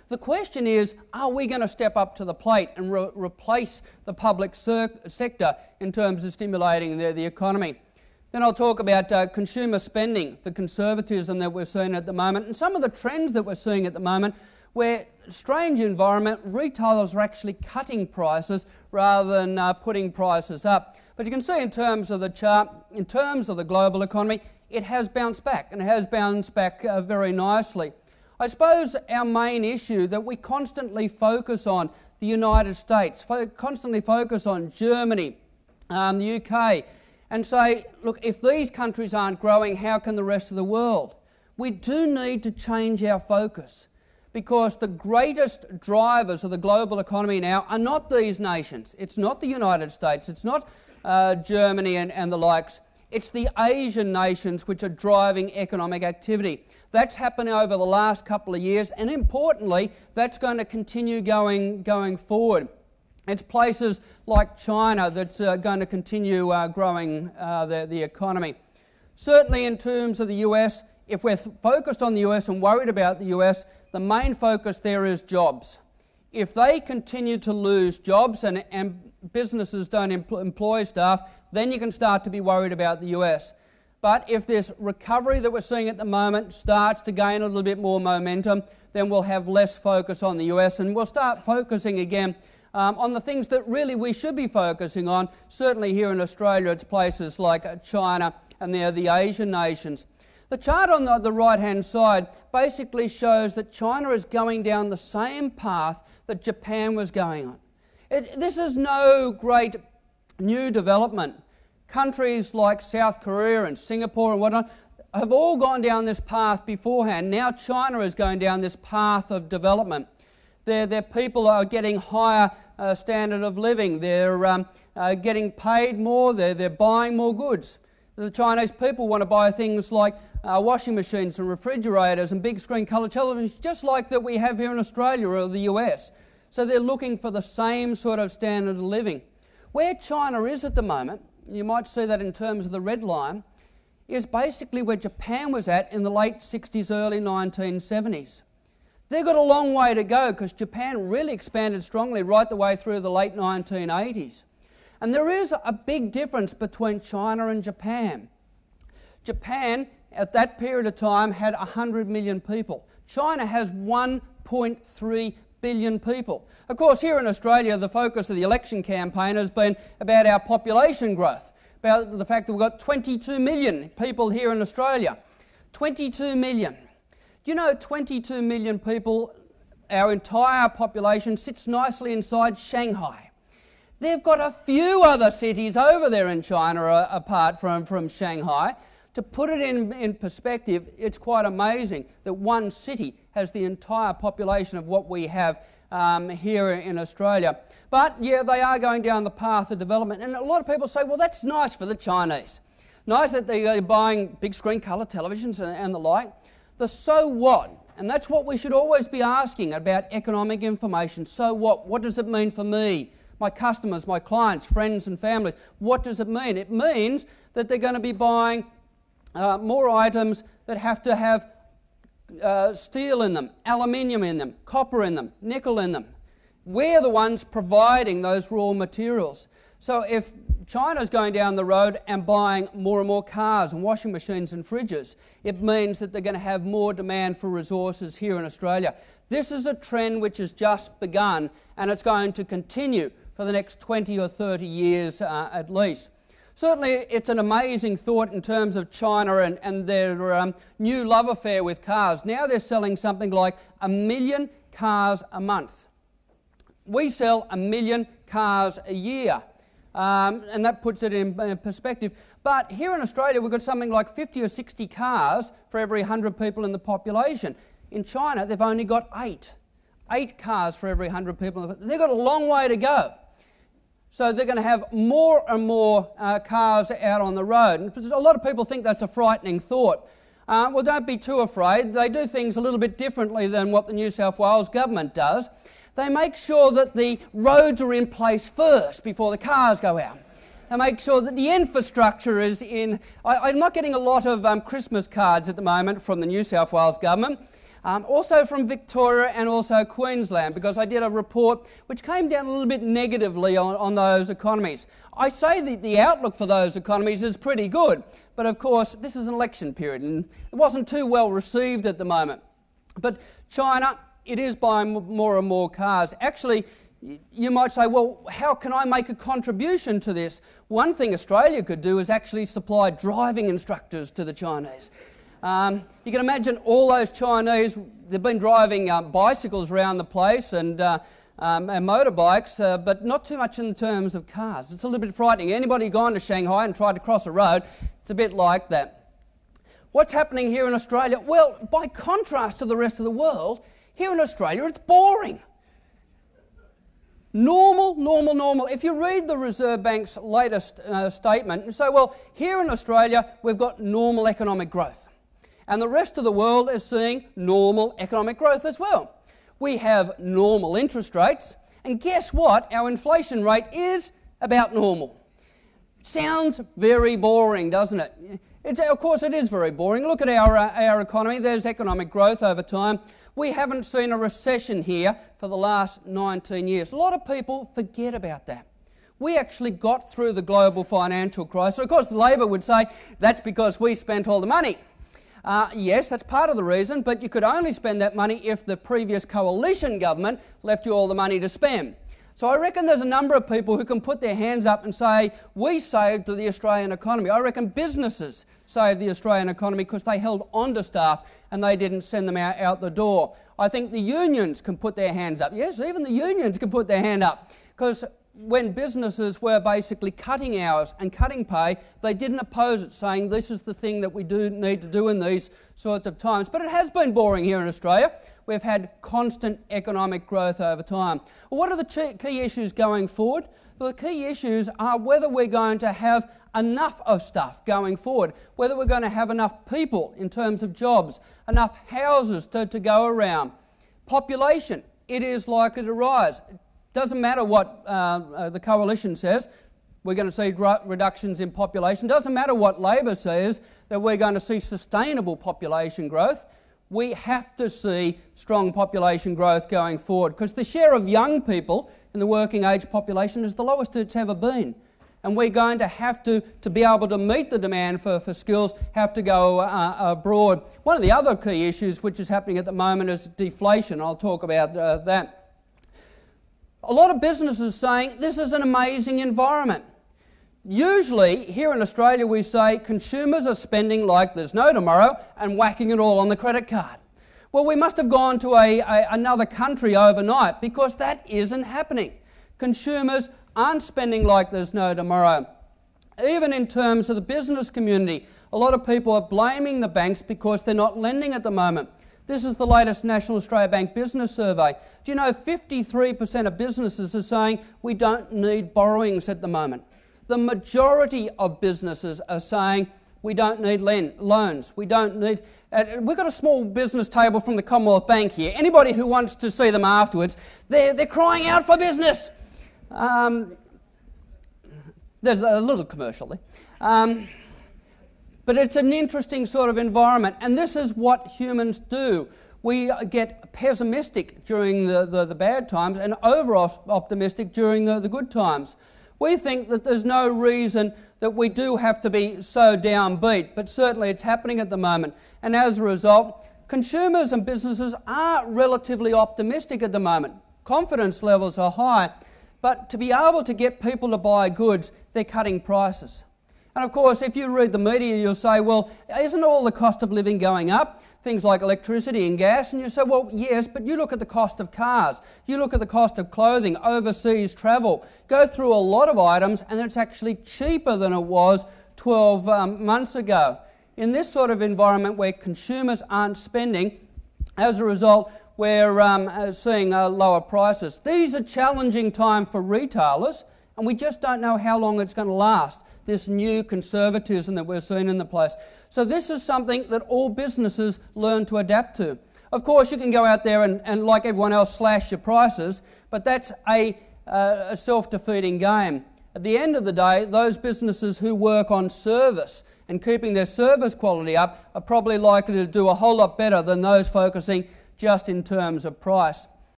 The question is, are we going to step up to the plate and replace the public sector in terms of stimulating the economy? Then I'll talk about consumer spending, the conservatism that we're seeing at the moment, and some of the trends that we're seeing at the moment where, strange environment, retailers are actually cutting prices rather than putting prices up. But you can see in terms of the chart, in terms of the global economy, it has bounced back, and it has bounced back very nicely. I suppose our main issue that we constantly focus on the United States, constantly focus on Germany, the UK, and say, look, if these countries aren't growing, how can the rest of the world? We do need to change our focus, because the greatest drivers of the global economy now are not these nations. It's not the United States, it's not Germany and the likes. It's the Asian nations which are driving economic activity. That's happened over the last couple of years, and importantly, that's going to continue going forward. It's places like China that's going to continue growing the economy. Certainly in terms of the US, if we're focused on the US and worried about the US, the main focus there is jobs. If they continue to lose jobs and businesses don't employ staff, then you can start to be worried about the US. But if this recovery that we're seeing at the moment starts to gain a little bit more momentum, then we'll have less focus on the US, and we'll start focusing again on the things that really we should be focusing on. Certainly here in Australia, it's places like China and the Asian nations. The chart on the right-hand side basically shows that China is going down the same path that Japan was going on. This is no great new development. Countries like South Korea and Singapore and whatnot have all gone down this path beforehand. Now China is going down this path of development. Their people are getting higher standard of living. They're getting paid more. They're buying more goods. The Chinese people want to buy things like washing machines and refrigerators and big screen colour televisions, just like that we have here in Australia or the US. So they're looking for the same sort of standard of living. Where China is at the moment, you might see that in terms of the red line, is basically where Japan was at in the late 60s, early 1970s. They've got a long way to go because Japan really expanded strongly right the way through the late 1980s. And there is a big difference between China and Japan. Japan, at that period of time, had 100 million people. China has 1.3 billion people. Of course, here in Australia, the focus of the election campaign has been about our population growth, about the fact that we've got 22 million people here in Australia. 22 million. Do you know 22 million people, our entire population, sits nicely inside Shanghai? They've got a few other cities over there in China apart from Shanghai. To put it in perspective, it's quite amazing that one city has the entire population of what we have here in Australia. But yeah, they are going down the path of development, and a lot of people say, well, that's nice for the Chinese. Nice that they're buying big screen colour televisions and the like. The so what? And that's what we should always be asking about economic information. So what? What does it mean for me? My customers, my clients, friends and families. What does it mean? It means that they're going to be buying more items that have to have steel in them, aluminium in them, copper in them, nickel in them. We're the ones providing those raw materials. So if China's going down the road and buying more and more cars and washing machines and fridges, it means that they're going to have more demand for resources here in Australia. This is a trend which has just begun, and it's going to continue for the next 20 or 30 years at least. Certainly it's an amazing thought in terms of China and their new love affair with cars. Now they're selling something like 1 million cars a month. We sell 1 million cars a year, and that puts it in perspective. But here in Australia we've got something like 50 or 60 cars for every 100 people in the population. In China they've only got 8 cars for every 100 people. They've got a long way to go. So they're going to have more and more cars out on the road. And a lot of people think that's a frightening thought. Well, don't be too afraid. They do things a little bit differently than what the New South Wales government does. They make sure that the roads are in place first before the cars go out. They make sure that the infrastructure is in. I'm not getting a lot of Christmas cards at the moment from the New South Wales government. Also from Victoria and also Queensland, because I did a report which came down a little bit negatively on those economies. I say that the outlook for those economies is pretty good, but of course this is an election period and it wasn't too well received at the moment. But China, it is buying more and more cars. Actually, you might say, well, how can I make a contribution to this? One thing Australia could do is actually supply driving instructors to the Chinese. You can imagine all those Chinese, they've been driving bicycles around the place and motorbikes, but not too much in terms of cars. It's a little bit frightening. Anybody gone to Shanghai and tried to cross a road, it's a bit like that. What's happening here in Australia? Well, by contrast to the rest of the world, here in Australia it's boring. Normal. If you read the Reserve Bank's latest statement, you say, well, here in Australia we've got normal economic growth. And the rest of the world is seeing normal economic growth as well. We have normal interest rates, and guess what? Our inflation rate is about normal. Sounds very boring, doesn't it? Of course it is very boring. Look at our economy. There's economic growth over time. We haven't seen a recession here for the last 19 years. A lot of people forget about that. We actually got through the global financial crisis. Of course, Labor would say that's because we spent all the money. Yes, that's part of the reason, but you could only spend that money if the previous coalition government left you all the money to spend. So I reckon there's a number of people who can put their hands up and say, we saved the Australian economy. I reckon businesses saved the Australian economy because they held on to staff and they didn't send them out the door. I think the unions can put their hands up. Yes, even the unions can put their hand up, because when businesses were basically cutting hours and cutting pay, they didn't oppose it, saying this is the thing that we do need to do in these sorts of times. But it has been boring here in Australia. We've had constant economic growth over time. Well, what are the key issues going forward? Well, the key issues are whether we're going to have enough of stuff going forward, whether we're going to have enough people in terms of jobs, enough houses to go around. Population, it is likely to rise. Doesn't matter what the coalition says, we're going to see reductions in population. Doesn't matter what Labor says, that we're going to see sustainable population growth. We have to see strong population growth going forward, because the share of young people in the working age population is the lowest it's ever been. And we're going to have to be able to meet the demand for skills, have to go abroad. One of the other key issues which is happening at the moment is deflation. I'll talk about that. A lot of businesses saying this is an amazing environment. Usually here in Australia we say consumers are spending like there's no tomorrow and whacking it all on the credit card. Well, we must have gone to another country overnight, because that isn't happening. Consumers aren't spending like there's no tomorrow. Even in terms of the business community, a lot of people are blaming the banks because they're not lending at the moment. This is the latest National Australia Bank Business Survey. Do you know 53% of businesses are saying we don't need borrowings at the moment? The majority of businesses are saying we don't need loans. We don't need... we've got a small business table from the Commonwealth Bank here. Anybody who wants to see them afterwards, they're crying out for business. There's a little commercial there. But it's an interesting sort of environment, and this is what humans do. We get pessimistic during the bad times and over-optimistic during the good times. We think that there's no reason that we do have to be so downbeat, but certainly it's happening at the moment. And as a result, consumers and businesses are relatively optimistic at the moment. Confidence levels are high, but to be able to get people to buy goods, they're cutting prices. And of course, if you read the media, you'll say, well, isn't all the cost of living going up? Things like electricity and gas. And you say, well, yes, but you look at the cost of cars. You look at the cost of clothing, overseas travel. Go through a lot of items, and it's actually cheaper than it was 12 months ago. In this sort of environment where consumers aren't spending, as a result, we're seeing lower prices. These are challenging times for retailers, and we just don't know how long it's going to last, this new conservatism that we're seeing in the place. So this is something that all businesses learn to adapt to. Of course, you can go out there and like everyone else, slash your prices, but that's a self-defeating game. At the end of the day, those businesses who work on service and keeping their service quality up are probably likely to do a whole lot better than those focusing just in terms of price.